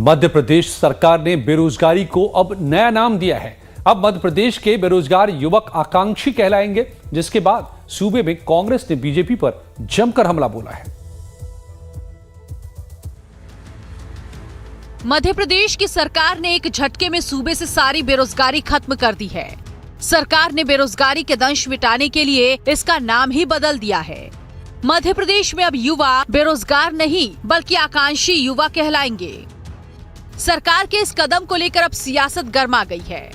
मध्य प्रदेश सरकार ने बेरोजगारी को अब नया नाम दिया है। अब मध्य प्रदेश के बेरोजगार युवक आकांक्षी कहलाएंगे, जिसके बाद सूबे में कांग्रेस ने बीजेपी पर जमकर हमला बोला है। मध्य प्रदेश की सरकार ने एक झटके में सूबे से सारी बेरोजगारी खत्म कर दी है। सरकार ने बेरोजगारी के दंश मिटाने के लिए इसका नाम ही बदल दिया है। मध्य प्रदेश में अब युवा बेरोजगार नहीं बल्कि आकांक्षी युवा कहलाएंगे। सरकार के इस कदम को लेकर अब सियासत गर्मा गई है।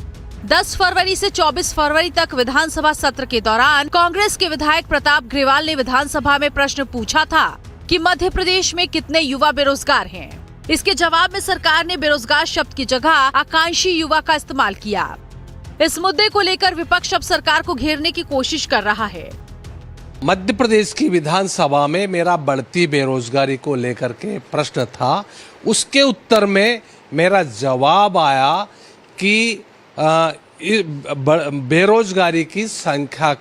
10 फरवरी से 24 फरवरी तक विधानसभा सत्र के दौरान कांग्रेस के विधायक प्रताप ग्रेवाल ने विधानसभा में प्रश्न पूछा था कि मध्य प्रदेश में कितने युवा बेरोजगार हैं। इसके जवाब में सरकार ने बेरोजगार शब्द की जगह आकांक्षी युवा का इस्तेमाल किया। इस मुद्दे को लेकर विपक्ष अब सरकार को घेरने की कोशिश कर रहा है। मध्य प्रदेश की विधानसभा में मेरा बढ़ती बेरोजगारी को लेकर के प्रश्न था। उसके उत्तर में मेरा जवाब आया कि बेरोजगारी की संख्या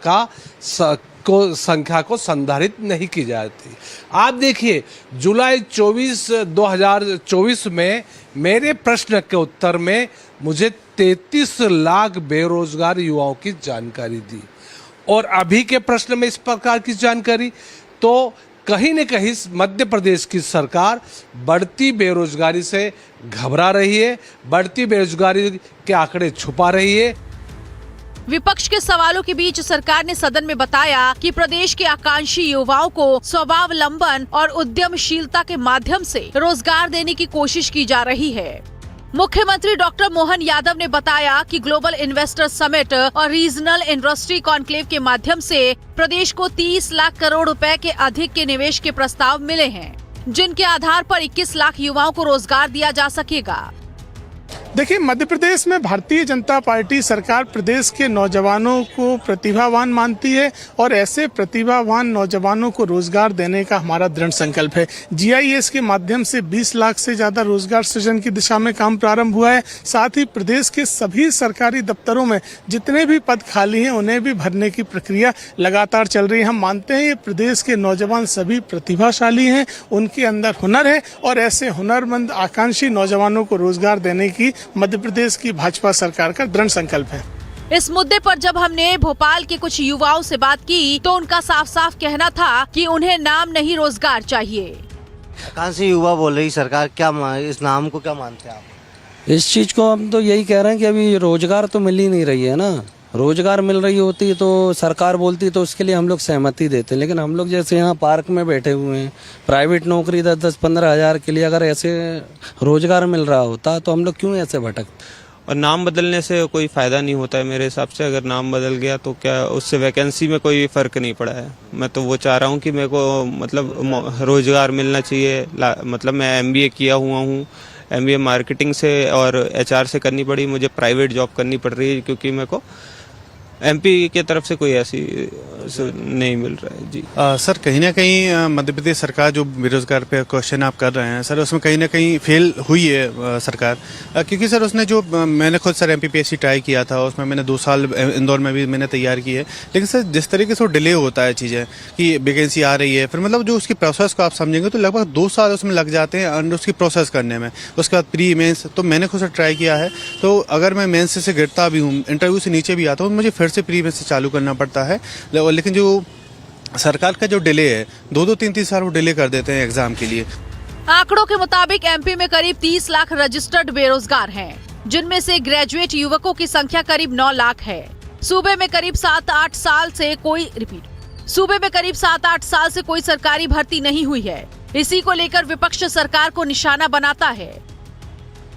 को संधारित नहीं की जाती। आप देखिए, जुलाई 2024 में मेरे प्रश्न के उत्तर में मुझे 33 लाख बेरोजगार युवाओं की जानकारी दी, और अभी के प्रश्न में इस प्रकार की जानकारी। तो कहीं न कहीं मध्य प्रदेश की सरकार बढ़ती बेरोजगारी से घबरा रही है, बढ़ती बेरोजगारी के आंकड़े छुपा रही है। विपक्ष के सवालों के बीच सरकार ने सदन में बताया कि प्रदेश के आकांक्षी युवाओं को स्वावलंबन और उद्यमशीलता के माध्यम से रोजगार देने की कोशिश की जा रही है। मुख्यमंत्री डॉक्टर मोहन यादव ने बताया कि ग्लोबल इन्वेस्टर समिट और रीजनल इंडस्ट्री कॉन्क्लेव के माध्यम से प्रदेश को 30 लाख करोड़ रुपए के अधिक के निवेश के प्रस्ताव मिले हैं, जिनके आधार पर 21 लाख युवाओं को रोजगार दिया जा सकेगा। देखिए, मध्य प्रदेश में भारतीय जनता पार्टी सरकार प्रदेश के नौजवानों को प्रतिभावान मानती है और ऐसे प्रतिभावान नौजवानों को रोजगार देने का हमारा दृढ़ संकल्प है। जीआईएस के माध्यम से 20 लाख से ज्यादा रोजगार सृजन की दिशा में काम प्रारंभ हुआ है। साथ ही प्रदेश के सभी सरकारी दफ्तरों में जितने भी पद खाली हैं उन्हें भी भरने की प्रक्रिया लगातार चल रही है। हम मानते हैं ये प्रदेश के नौजवान सभी प्रतिभाशाली हैं, उनके अंदर हुनर है और ऐसे हुनरमंद आकांक्षी नौजवानों को रोजगार देने की मध्य प्रदेश की भाजपा सरकार का दृढ़ संकल्प है। इस मुद्दे पर जब हमने भोपाल के कुछ युवाओं से बात की तो उनका साफ साफ कहना था कि उन्हें नाम नहीं रोजगार चाहिए। आकांक्षी युवा बोल रही सरकार, क्या इस नाम को क्या मानते हैं आप? इस चीज को हम तो यही कह रहे हैं कि अभी रोजगार तो मिल ही नहीं रही है ना। रोजगार मिल रही होती तो सरकार बोलती तो उसके लिए हम लोग सहमति देते, लेकिन हम लोग जैसे यहाँ पार्क में बैठे हुए हैं, प्राइवेट नौकरी 10-15 हज़ार के लिए अगर ऐसे रोजगार मिल रहा होता तो हम लोग क्यों ऐसे भटकते। और नाम बदलने से कोई फ़ायदा नहीं होता है मेरे हिसाब से। अगर नाम बदल गया तो क्या उससे वैकेंसी में कोई फ़र्क नहीं पड़ा है। मैं तो वो चाह रहा हूँ कि मेरे को मतलब रोज़गार मिलना चाहिए। मतलब मैं MBA किया हुआ हूँ, MBA मार्केटिंग से और HR से करनी पड़ी, मुझे प्राइवेट जॉब करनी पड़ रही है क्योंकि मेरे को MP के तरफ से कोई ऐसी नहीं मिल रहा है। जी सर, कहीं ना कहीं मध्य प्रदेश सरकार जो बेरोजगार पे क्वेश्चन आप कर रहे हैं सर, उसमें कहीं ना कहीं फेल हुई है सरकार। क्योंकि सर उसने जो मैंने खुद सर MPPSC ट्राई किया था, उसमें मैंने 2 साल इंदौर में भी मैंने तैयार की है। लेकिन सर जिस तरीके से वो डिले होता है चीज़ें कि वैकेंसी आ रही है, फिर मतलब जो उसकी प्रोसेस को आप समझेंगे तो लगभग 2 साल उसमें लग जाते हैं अंडर उसकी प्रोसेस करने में। उसके बाद प्री मेंस तो मैंने खुद सर ट्राई किया है। तो अगर मैं मेंस से गिरता भी हूँ, इंटरव्यू से नीचे भी आता हूँ, मुझे फिर से प्री मेंस से चालू करना पड़ता है। लेकिन जो सरकार का जो डिले है 2-2, 3-3 साल वो डिले कर देते हैं एग्जाम के लिए। आंकड़ों के मुताबिक MP में करीब 30 लाख रजिस्टर्ड बेरोजगार हैं, जिनमें से ग्रेजुएट युवकों की संख्या करीब 9 लाख है। सूबे में करीब 7-8 साल से कोई सरकारी भर्ती नहीं हुई है। इसी को लेकर विपक्ष सरकार को निशाना बनाता है।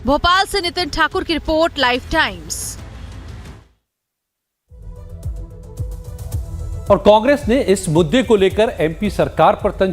भोपाल से नितिन ठाकुर की रिपोर्ट, लाइफ टाइम्स। और कांग्रेस ने इस मुद्दे को लेकर MP सरकार पर तंज